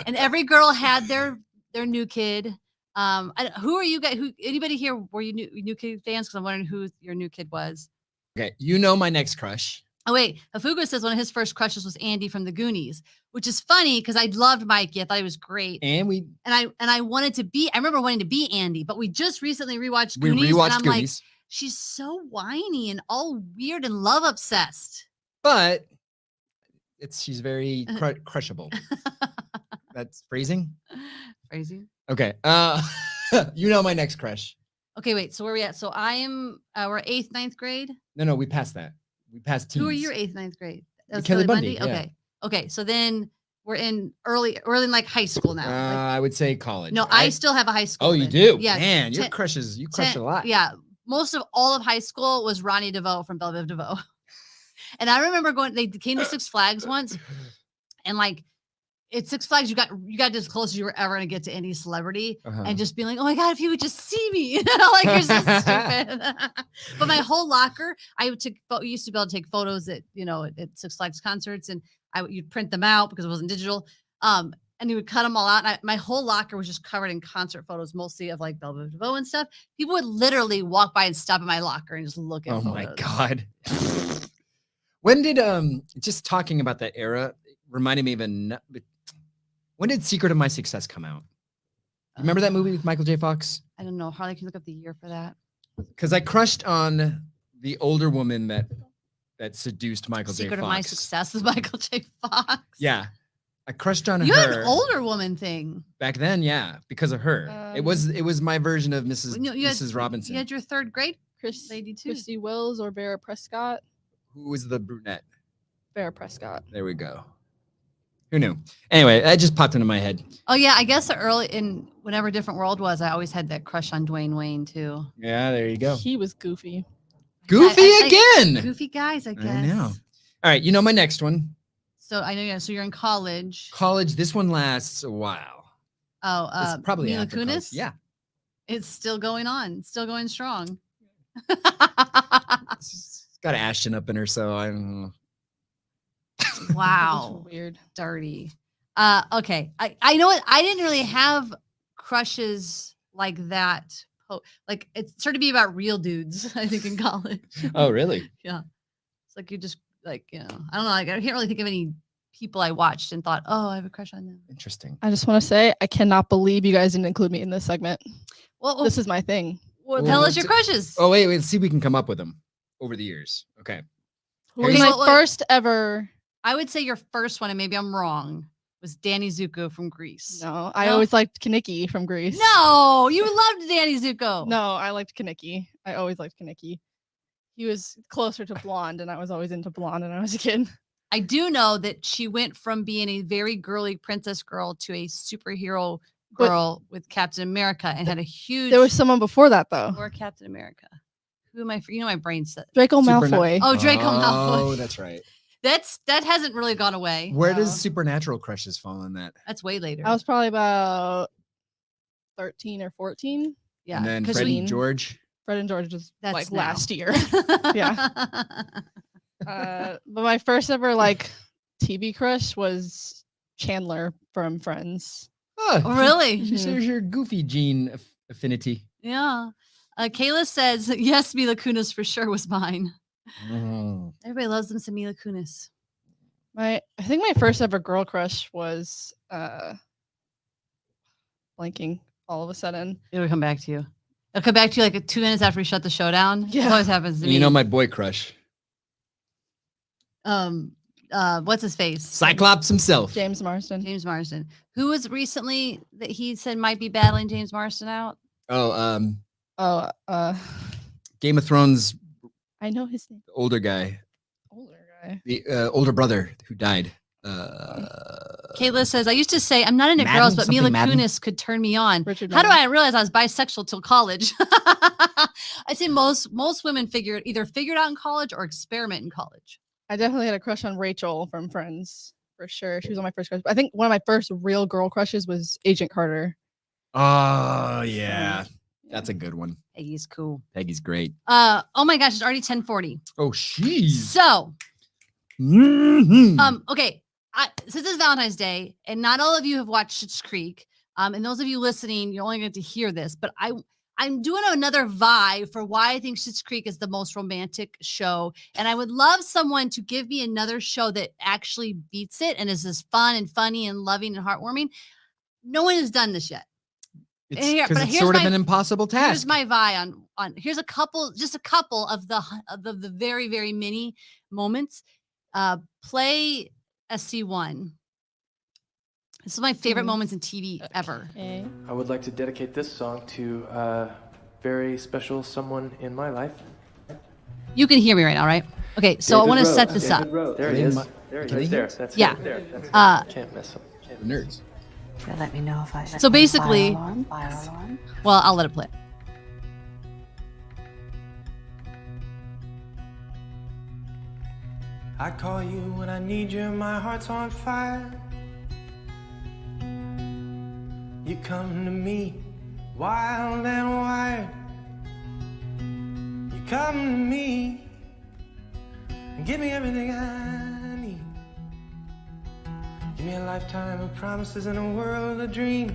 And every girl had their new kid. Who are you guys? Anybody here were you new kid fans? Because I'm wondering who your new kid was. Okay, you know my next crush. Oh wait, Hafugo says one of his first crushes was Andy from the Goonies, which is funny because I loved Mikey. I thought he was great, and I wanted to be. I remember wanting to be Andy, but we just recently rewatched we Goonies, rewatched and I'm Goonies. like, she's so whiny and all weird and love obsessed. But she's very crushable. That's phrasing. Phrasing. Okay. You know my next crush. Okay, wait. So where are we at? So I am. We're 8th, 9th grade. No, we passed that. We passed teens. Who are your 8th, 9th grade? That was Kelly Bundy. Okay. Okay. So then we're in we're in like high school now. I would say college. No, I still have a high school. Oh, you do? Yeah. Man, you crush a lot. Yeah. Most of all of high school was Ronnie DeVoe from Belle Biv DeVoe. And I remember they came to Six Flags once, and like at Six Flags, you got as close as you were ever gonna get to any celebrity, and just being like, oh my God, if he would just see me, like you're so stupid. But my whole locker, used to be able to take photos at Six Flags concerts, and you'd print them out because it wasn't digital. And he would cut them all out. And my whole locker was just covered in concert photos, mostly of like Belle Biv DeVoe and stuff. People would literally walk by and stop at my locker and just look at photos. Oh my God. When did just talking about that era reminded me of when did Secret of My Success come out? Remember that movie with Michael J. Fox? I don't know. Harley can look up the year for that. Because I crushed on the older woman that seduced Michael J. Fox. Secret of My Success with Michael J. Fox. Yeah. I crushed on her. You had an older woman thing. Back then, yeah, because of her. It was my version of Mrs. Robinson. You had your 3rd grade lady too. Christy Wills or Vera Prescott. Who was the brunette? Vera Prescott. There we go. Who knew? Anyway, that just popped into my head. Oh yeah, I guess early in whenever Different World was, I always had that crush on Dwayne Wayne too. Yeah, there you go. He was goofy. Goofy again. Goofy guys, I guess. I know. All right, you know my next one. So I know, yeah. So you're in college. College. This one lasts a while. Oh, it's probably Mila after Kunis. college. Yeah, it's still going on. It's still going strong. She's got Ashton up in her, so I don't know. Wow, weird, dirty. Okay, I know what. I didn't really have crushes like that. Like it started to be about real dudes. I think in college. Oh, really? Yeah. It's like you just. Like, I don't know. Like, I can't really think of any people I watched and thought, oh, I have a crush on them. Interesting. I just want to say, I cannot believe you guys didn't include me in this segment. Well, this is my thing. Well, tell us your crushes. Oh, wait. Let's see if we can come up with them over the years. Okay. Who was my first ever? I would say your first one, and maybe I'm wrong, was Danny Zuko from Grease. No, I always liked Kaneki from Grease. No, you loved Danny Zuko. No, I liked Kaneki. I always liked Kaneki. He was closer to blonde, and I was always into blonde when I was a kid. I do know that she went from being a very girly princess girl to a superhero girl with Captain America and had a huge... There was someone before that, though. Before Captain America. Who am I... my brain said... Draco Malfoy. Oh, Draco Malfoy. Oh, that's right. That hasn't really gone away. Where does supernatural crushes fall in that? That's way later. I was probably about 13 or 14. Yeah. And then Fred and George... Fred and George was like now. last year. Yeah. But my first ever TV crush was Chandler from Friends. Oh, really? There's your goofy gene affinity. Yeah. Kayla says, yes, Mila Kunis for sure was mine. Everybody loves them some Mila Kunis. I think my first ever girl crush was blanking all of a sudden. It'll come back to you. It'll come back to you like 2 minutes after we shut the show down. Yeah. It always happens to me. You know my boy crush. What's his face? Cyclops himself. James Marsden. James Marsden. Who was recently that he said might be battling James Marsden out? Game of Thrones. I know his name. Older guy. Older guy. The older brother who died. Kayla says, I used to say I'm not into Madden? girls, but Mila Something Madden? Kunis could turn me on. Richard How do Madden. I realize I was bisexual till college? I say most women either figured out in college or experiment in college. I definitely had a crush on Rachel from Friends for sure. She was one of my first crushes. I think one of my first real girl crushes was Agent Carter. Oh yeah, that's a good one. Peggy's cool. Peggy's great. Oh my gosh, it's already 10:40. Oh, she's So, Mhm. okay. Since it's Valentine's Day, and not all of you have watched Schitt's Creek, and those of you listening, you're only going to hear this, but I'm doing another vibe for why I think Schitt's Creek is the most romantic show, and I would love someone to give me another show that actually beats it and is as fun and funny and loving and heartwarming. No one has done this yet. It's Here, because but it's here's sort of my- an impossible task. Here's my vibe on. Here's just a couple of the very very mini moments. Play SC1. This is my favorite moments in TV ever. Okay. I would like to dedicate this song to a very special someone in my life. You can hear me right now, right? Okay, so I want to set this up. There he is. There he is. There. That's Yeah. him. There. That's him. Can't miss him. Nerds. Let me know if I. So basically, Fire alarm. well, I'll let it play. I call you when I need you, my heart's on fire. You come to me, wild and wired. You come to me and give me everything I need. Give me a lifetime of promises and a world of dreams.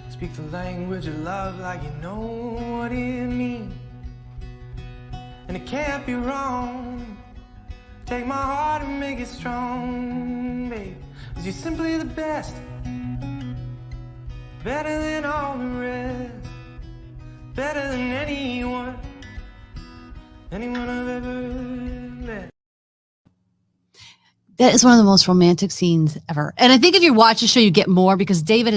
Speak the language of love like you know what it means. And it can't be wrong. Take my heart and make it strong, babe. 'Cause you're simply the best. Better than all the rest. Better than anyone. Anyone I've ever met. That is one of the most romantic scenes ever. And I think if you watch the show, you get more because David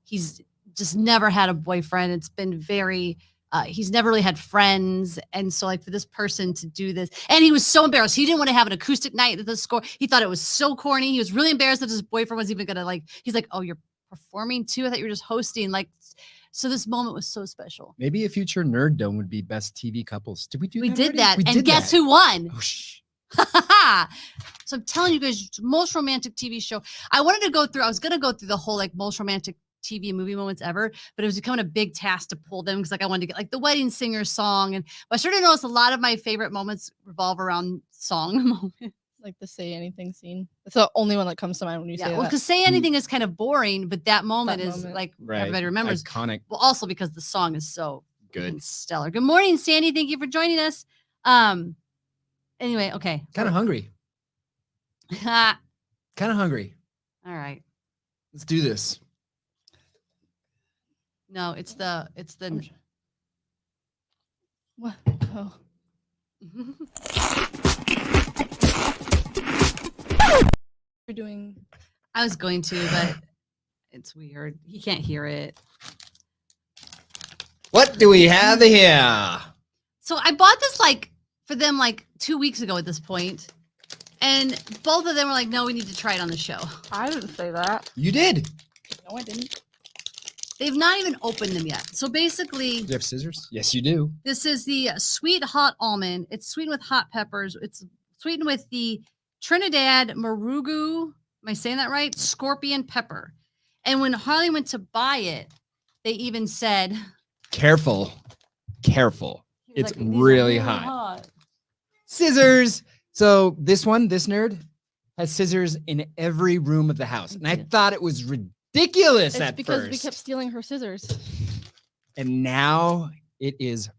he's just never had a boyfriend. It's been very, he's never really had friends. And so like for this person to do this, and he was so embarrassed. He didn't want to have an acoustic night at the score. He thought it was so corny. He was really embarrassed that his boyfriend was even going to he's like, oh, you're performing too? I thought you were just hosting. So this moment was so special. Maybe a future Nerd Dome would be best TV couples. Did we do that? We did already? that. We And did guess that. who won? Oh, shh. So I'm telling you guys, most romantic TV show. I was going to go through the whole most romantic TV and movie moments ever, but it was becoming a big task to pull them because I wanted to get the Wedding Singer song. And I started to notice a lot of my favorite moments revolve around song moments. Like the Say Anything scene. It's the only one that comes to mind when you say Yeah, well, that. because Say Anything is kind of boring, but that moment is moment. Right. everybody remembers. Iconic. Well, also because the song is so Good. stellar. Good morning, Sandy. Thank you for joining us. Anyway, okay. Kind of hungry. All Kind of hungry. right. Let's do this. No, it's the What? Oh. You're doing. I was going to, but it's weird. He can't hear it. What do we have here? So I bought this for them 2 weeks ago at this point, and both of them were like, "No, we need to try it on the show." I didn't say that. You did. No, I didn't. They've not even opened them yet. So basically, Do you have scissors? Yes, you do. this is the sweet hot almond. It's sweetened with hot peppers. It's sweetened with the Trinidad Marugu. Am I saying that right? Scorpion pepper. And when Harley went to buy it, they even said, Careful. Careful. he was It's "These are really hot. Scissors. So this nerd, has scissors in every room of the house. And I thought it was ridiculous It's at because first. we kept stealing her scissors. And now it is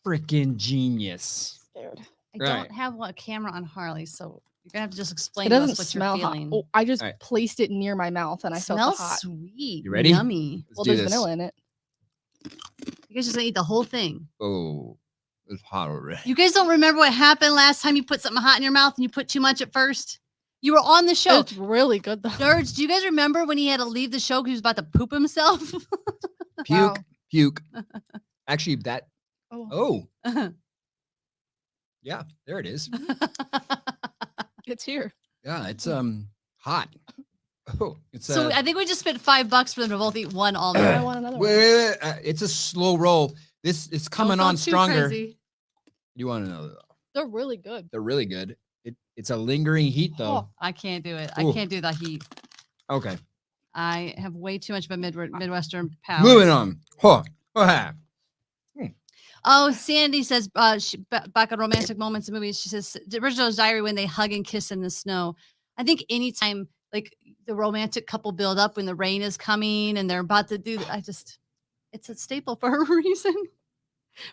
freaking genius. Scared. I Right. don't have a camera on Harley, so you're gonna have to just explain It to doesn't us what smell you're hot. feeling. Oh, I just All right. placed it near my mouth and I It felt the smells hot. sweet. You ready? Yummy. Let's Well, do there's this. vanilla in it. You guys just gonna eat the whole thing. Oh, it's hot already. You guys don't remember what happened last time you put something hot in your mouth and you put too much at first? You were on the show. It's really good though. Nerds, do you guys remember when he had to leave the show because he was about to poop himself? Puke, Wow. puke. Actually, that. Oh. Oh, yeah, there it is. It's here. Yeah, it's hot. Oh, it's So I think we just spent $5 for them to both eat one almond. I want another one. wait, it's a slow roll. This is coming Don't on go too stronger. crazy. You want another though? They're really good. They're really good. It's a lingering heat though. Oh. I can't do it. Ooh. I can't do the heat. Okay. I have way too much of a Midwestern palate. Moving on. Huh. Oh, Sandy says back on romantic moments in movies. She says the original diary when they hug and kiss in the snow. I think anytime like the romantic couple build up when the rain is coming and they're about to do. It's a staple for a reason.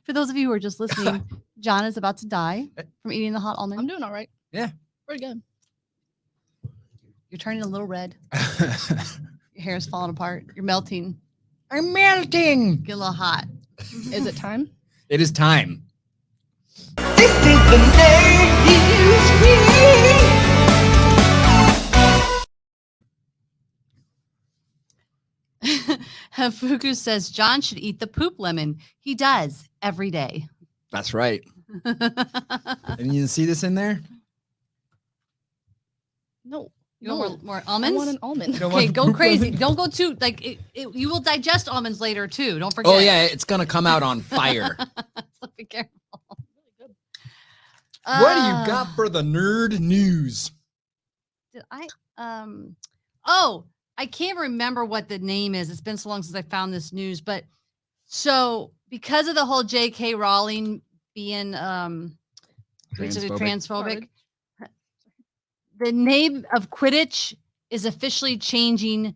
For those of you who are just listening, John is about to die from eating the hot almond. I'm doing all right. Yeah. Pretty good. You're turning a little red. Your hair is falling apart. You're melting. I'm melting. Get a little hot. Is it time? It is time. This is the nerd news. Hafuku says John should eat the poop lemon. He does every day. That's right. And you see this in there? No. You want more I almonds? want an almond. You don't want Okay, the go poop crazy. lemon? Don't go too like you will digest almonds later too. Don't forget. Oh yeah, it's gonna come out on fire. So be careful. What do you got for the nerd news? Did I oh, I can't remember what the name is. It's been so long since I found this news, but so because of the whole J.K. Rowling being basically transphobic, the name of Quidditch is officially changing.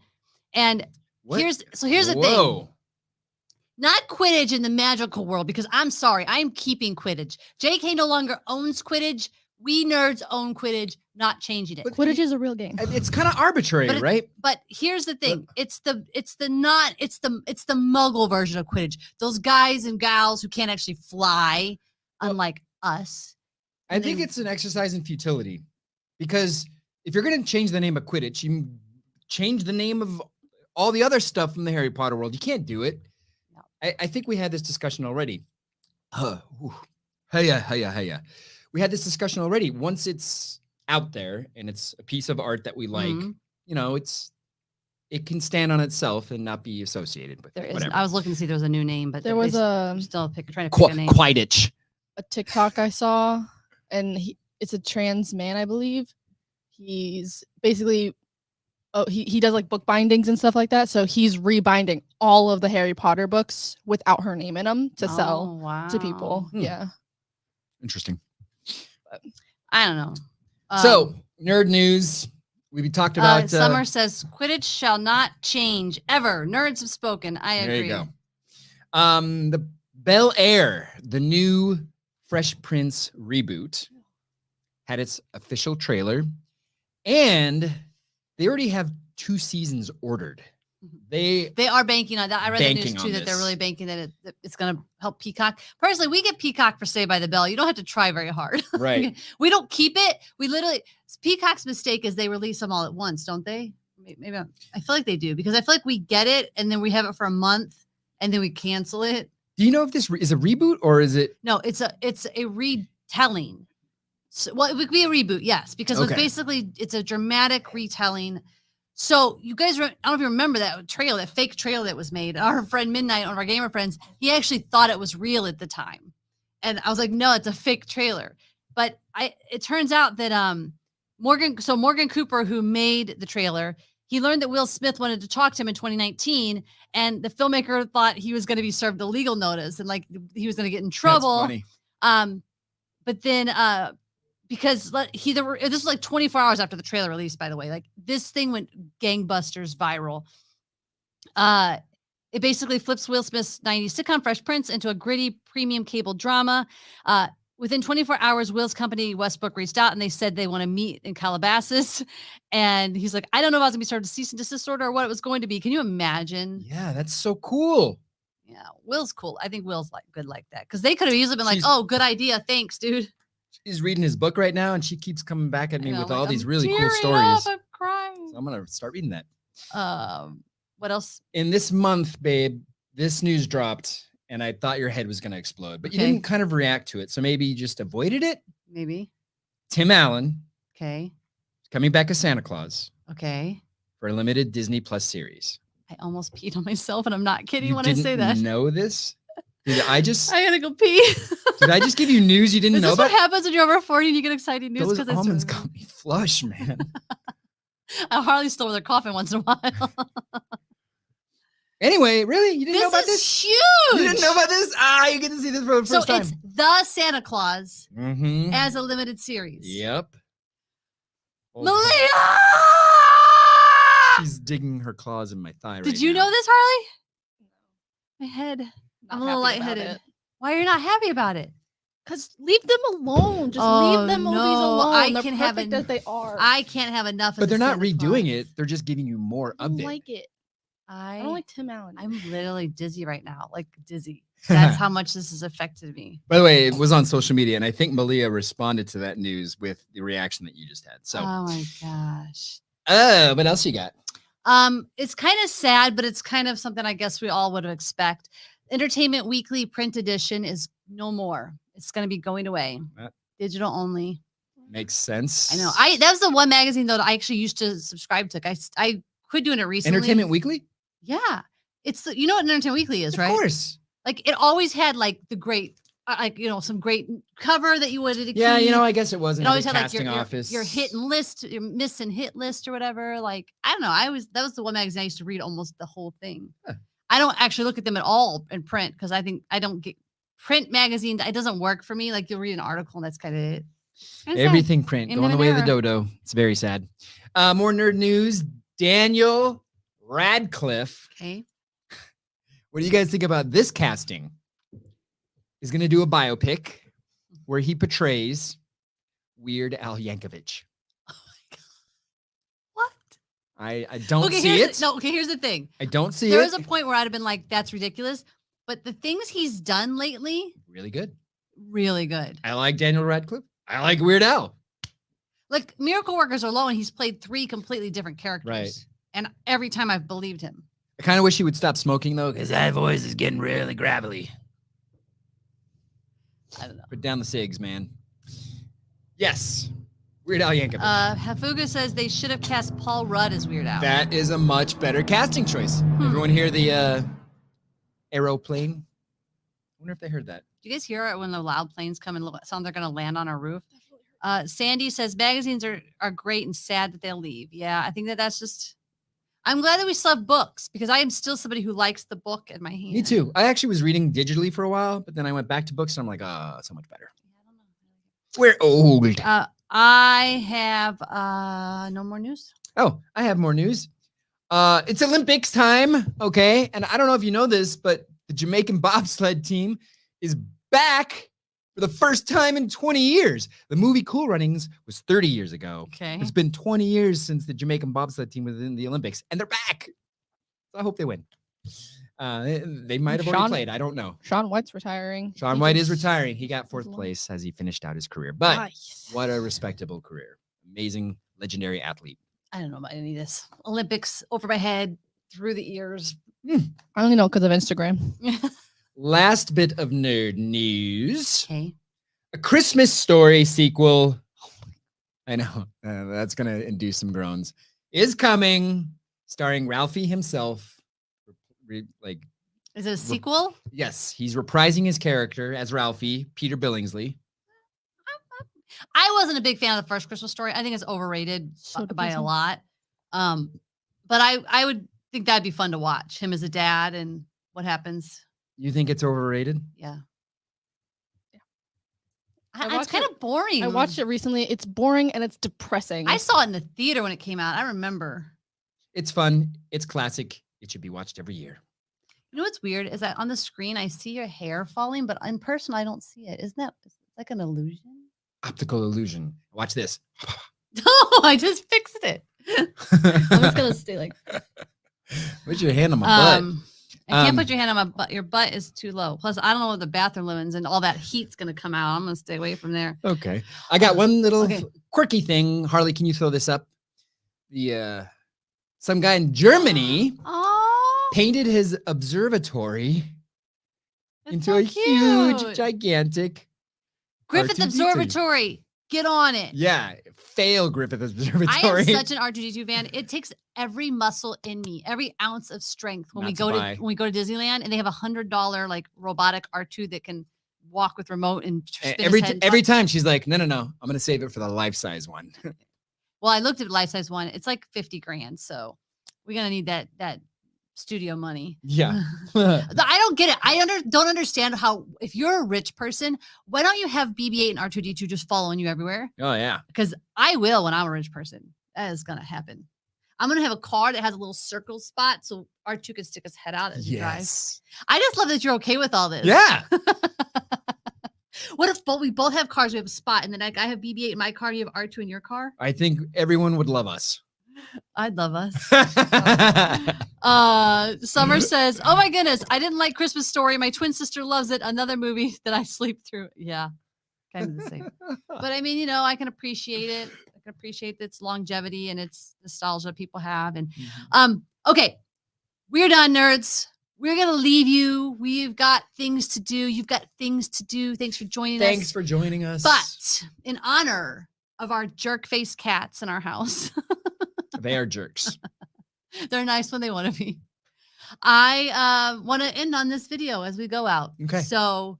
And What? here's the thing. Whoa. Not Quidditch in the magical world, because I'm sorry, I am keeping Quidditch. JK no longer owns Quidditch. We nerds own Quidditch, not changing it. But Quidditch is a real game. It's kind of arbitrary, But right? But here's the thing: it's the Muggle version of Quidditch. Those guys and gals who can't actually fly, unlike us. I think it's an exercise in futility, because if you're going to change the name of Quidditch, you change the name of all the other stuff from the Harry Potter world. You can't do it. No. I think we had this discussion already. Hiya. We had this discussion already. Once it's out there and it's a piece of art that we like, you know, it can stand on itself and not be associated with There it. is. Whatever. I was looking to see there was a new name, but There was trying to pick a name. Quidditch. a TikTok I saw, and it's a trans man, I believe. He's basically, he does like book bindings and stuff like that. So he's rebinding all of the Harry Potter books without her name in them to sell to people. Yeah. Interesting. I don't know. So nerd news. We talked about Summer says Quidditch shall not change ever. Nerds have spoken. I agree. There you go. The Bel Air, the new Fresh Prince reboot, had its official trailer, and they already have 2 seasons ordered. They are banking on that. I read the news banking too on that they're this. really banking that it's going to help Peacock. Personally, we get Peacock for Saved by the Bell. You don't have to try very hard. Right. We don't keep it. We literally Peacock's mistake is they release them all at once, don't they? Maybe I feel like they do, because I feel like we get it and then we have it for a month and then we cancel it. Do you know if this is a reboot or is it? No, it's a retelling. So, well, it would be a reboot, yes, because it's basically it's a dramatic retelling. So you guys, I don't know if you remember that trailer, that fake trailer that was made. Our friend Midnight, one of our gamer friends, he actually thought it was real at the time, and I was like, no, it's a fake trailer. But it turns out that Morgan Cooper, who made the trailer, he learned that Will Smith wanted to talk to him in 2019, and the filmmaker thought he was going to be served a legal notice and like he was going to get in trouble. That's funny. But then because this was like 24 hours after the trailer released, by the way, like this thing went gangbusters viral. It basically flips Will Smith's 90s sitcom Fresh Prince into a gritty premium cable drama. Within 24 hours, Will's company, Westbrook, reached out and they said they want to meet in Calabasas. And he's like, I don't know if I was going to be served a cease and desist order or what it was going to be. Can you imagine? Yeah, that's so cool. Yeah, Will's cool. I think Will's like good like that, because they could have easily been like, oh, good idea. Thanks, dude. She's reading his book right now and she keeps coming back at me with all these really cool tearing stories. up, I'm crying. So I'm going to start reading that. What else? In this month, babe, this news dropped and I thought your head was going to explode, but you Okay. didn't kind of react to it. So maybe you just avoided it. Maybe. Tim Allen Okay. Coming back as Santa Claus Okay. for a limited Disney Plus series. I almost peed on myself, and I'm not kidding You when I say that. didn't know this? Did I just? I gotta go pee. Did I just give you news you didn't Is know this about? what happens when you're over 40 and you get exciting news? Those Because almonds got me flush, man. Harley's still with her coughing once in a while. Anyway, really? You didn't know about this? Huge. You didn't know about this? You get to see this for the first time. It's the Santa Claus Mm-hmm. as a limited series. Yep. Malia! She's digging her claws in my thigh Did you know this, Harley? My head. I'm a little happy about lightheaded. it. Why are you not happy about it? Cause leave them alone. Just Oh, leave them movies no, alone. I They're can have perfect as they are. I can't have enough of But they're the not Santa redoing Claus. it. They're just giving you more I of don't it. like it. I don't like Tim Allen. I'm literally dizzy right now. Like dizzy. That's how much this has affected me. By the way, it was on social media, and I think Malia responded to that news with the reaction that you just had. So, Oh my gosh. what else you got? It's kind of sad, but it's kind of something I guess we all would expect. Entertainment Weekly print edition is no more. It's going to be going away. Digital only. Makes sense. I know. That was the one magazine though that I actually used to subscribe to. I quit doing it recently. Entertainment Weekly? Yeah. It's you know what Entertainment Weekly is, right? Of course. Like it always had like the great some great cover that you wanted to keep. Yeah, I guess it wasn't. It always had like casting office. your hit and list, your miss and hit list or whatever. Like, I don't know. That was the one magazine I used to read almost the whole thing. Huh. I don't actually look at them at all in print because I think I don't get print magazine. It doesn't work for me. Like you'll read an article and that's kind of it. Kinda sad. Everything print. End Going of the an way of the era. dodo. It's very sad. More nerd news. Daniel Radcliffe. Okay. What do you guys think about this casting? He's going to do a biopic where he portrays Weird Al Yankovic. What? I don't see it. Here's the thing. I don't see There it. was a point where I'd have been like, that's ridiculous. But the things he's done lately, Really good. really good. I like Daniel Radcliffe. I like Weird Al. Like Miracle Workers alone, he's played 3 completely different characters. Right. And every time I've believed him. I kind of wish he would stop smoking though, because that voice is getting really gravelly. I don't know. Put down the cigs, man. Yes. Weird Al Yankovic. Hafuga says they should have cast Paul Rudd as Weird Al. That is a much better casting choice. Everyone hear the aeroplane? I wonder if they heard that. Do you guys hear it when the loud planes come and sound they're going to land on our roof? Sandy says magazines are great and sad that they'll leave. Yeah, I think that's just. I'm glad that we still have books because I am still somebody who likes the book in my hand. Me too. I actually was reading digitally for a while, but then I went back to books and I'm like, so much better. We're old. I have no more news. Oh, I have more news. It's Olympics time, okay? And I don't know if you know this, but the Jamaican bobsled team is back for the first time in 20 years. The movie Cool Runnings was 30 years ago. Okay. It's been 20 years since the Jamaican bobsled team was in the Olympics, and they're back. So I hope they win. They might have already played. I don't know. Shaun White's retiring. Shaun White is retiring. He got 4th place as he finished out his career. But Nice. what a respectable career. Amazing, legendary athlete. I don't know about any of this. Olympics over my head, through the ears. I only know because of Instagram. Last bit of nerd news. Okay. A Christmas Story sequel. I know. That's going to induce some groans. Is coming, starring Ralphie himself. Is it a sequel? Yes, he's reprising his character as Ralphie, Peter Billingsley. I wasn't a big fan of the first Christmas Story. I think it's overrated So by a depressing. lot. But I would think that'd be fun to watch him as a dad and what happens. You think it's overrated? Yeah. I It's watched kind it- of boring. I watched it recently. It's boring and it's depressing. I saw it in the theater when it came out. I remember. It's fun. It's classic. It should be watched every year. You know what's weird is that on the screen I see your hair falling, but in person I don't see it. Isn't that like an illusion? Optical illusion. Watch this. No, I just fixed it. I'm just gonna stay like. Put your hand on my butt. I can't put your hand on my butt. Your butt is too low. Plus, I don't know what the bathroom livings and all that heat's gonna come out. I'm gonna stay away from there. Okay. I got one little Okay. quirky thing. Harley, can you throw this up? The some guy in Germany Oh, painted his observatory that's into so a huge, cute. gigantic Griffith R2D2. Observatory. Get on it. Yeah. Fail Griffith I Observatory. am such an R2D2 fan. It takes every muscle in me, every ounce of strength when we go to Disneyland and they have $100 like robotic R2 that can walk with remote and spin his head every time she's like, no, I'm gonna save it for the life-size one. Well, I looked at life-size one. It's like 50 grand. So we're gonna need that studio money. Yeah. I don't get it. I don't understand how, if you're a rich person, why don't you have BB-8 and R2D2 just following you everywhere? Oh yeah. Because I will when I'm a rich person. That is gonna happen. I'm gonna have a car that has a little circle spot so R2 can stick his head out as he drives. I just love that you're okay with all this. Yeah. What if we both have cars? We have a spot, and then I have BB-8 in my car. You have R2 in your car. I think everyone would love us. I'd love us. Summer says, "Oh my goodness, I didn't like Christmas Story. My twin sister loves it. Another movie that I sleep through." Yeah, kind of the same. But I mean, I can appreciate it. I can appreciate its longevity and its nostalgia people have. And okay, we're done, nerds. We're gonna leave you. We've got things to do. You've got things to do. Thanks for joining us. Thanks for joining us. But in honor of our jerk face cats in our house. They are jerks. They're nice when they want to be. I want to end on this video as we go out. Okay. So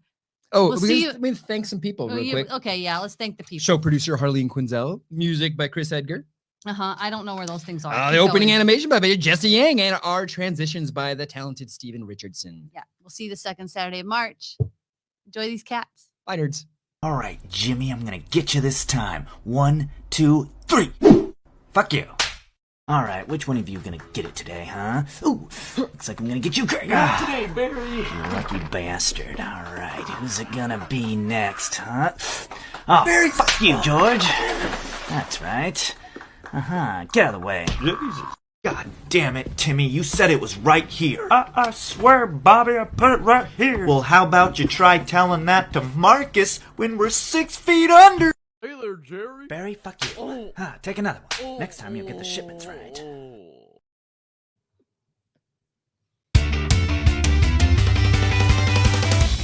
we thank some people real quick. Okay, yeah, let's thank the people. Show producer Harleen Quinzel, music by Chris Edgar. I don't know where those things are. The opening animation by Jesse Yang, and our transitions by the talented Steven Richardson. Yeah, we'll see you the second Saturday of March. Enjoy these cats. Bye, nerds. All right, Jimmy, I'm gonna get you this time. 1, 2, 3. Fuck you. All right, which one of you gonna get it today, huh? Ooh, looks like I'm gonna get you, Craig. Not today, Barry. You lucky bastard. All right, who's it gonna be next, huh? Oh, Barry, fuck you, George. That's right. Get out of the way. Jesus. God damn it, Timmy, you said it was right here. I swear, Bobby, I put it right here. Well, how about you try telling that to Marcus when we're 6 feet under? Hey there, Jerry. Barry, fuck you. Take another one. Next time you'll get the shipments right.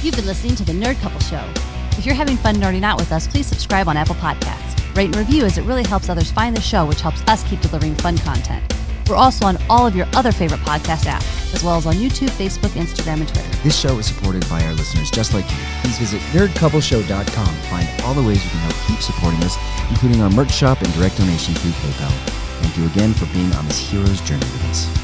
You've been listening to The Nerd Couple Show. If you're having fun nerding out with us, please subscribe on Apple Podcasts. Rate and review as it really helps others find the show, which helps us keep delivering fun content. We're also on all of your other favorite podcast apps, as well as on YouTube, Facebook, Instagram, and Twitter. This show is supported by our listeners just like you. Please visit nerdcoupleshow.com to find all the ways you can help keep supporting us, including our merch shop and direct donation through PayPal. Thank you again for being on this hero's journey with us.